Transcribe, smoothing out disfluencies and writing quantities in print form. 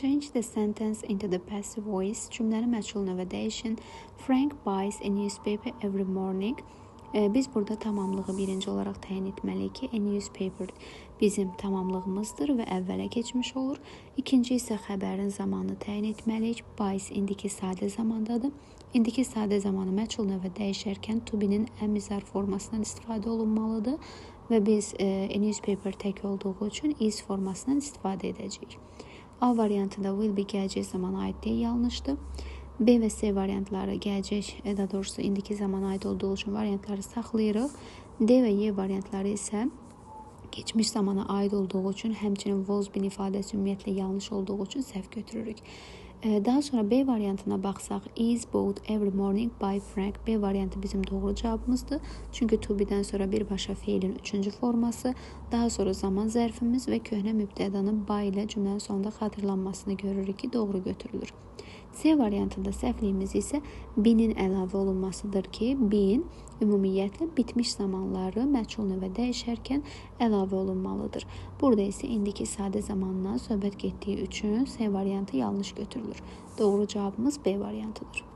Change the sentence into the passive voice. Cümləni məchul növə dəyişin. Frank buys a newspaper every morning. Biz burada tamamlığı birinci olaraq təyin etməliyik ki, a newspaper bizim tamamlığımızdır və əvvələ keçmiş olur. İkinci isə xəbərin zamanını təyin etməliyik. Buys indiki sadə zamandadır. İndiki sadə zamanı məchul növə dəyişərkən to be-nin əmizar formasından istifadə olunmalıdır və biz a newspaper tək olduğu üçün is formasından istifadə edəcəyik. A variantında will be gələcək zamana aid deyə yanlışdır. B və C variantları gələcək, daha doğrusu indiki zamana aid olduğu üçün variantları saxlayırıq. D və Y variantları isə geçmiş zamana aid olduğu üçün, həmçinin was been ifadəsi ümumiyyətlə yanlış olduğu üçün səhv götürürük. Daha sonra B variantına baxsaq, is bought every morning by Frank. B variantı bizim doğru cavabımızdır. Çünki to be-dən sonra birbaşa feilin üçüncü forması, daha sonra zaman zərfimiz və köhnə mübtədanın by ilə cümlənin sonunda xatırlanmasını görürük ki, doğru götürülür. C variantında səhvliyimiz isə be-nin əlavə olunmasıdır ki, be-in ümumiyyətlə bitmiş zamanları məchul növə dəyişərkən əlavə olunmalıdır. Burada isə indiki sadə zamandan söhbət getdiyi üçün C variantı yanlış götürülür. Doğru cavabımız B variantıdır.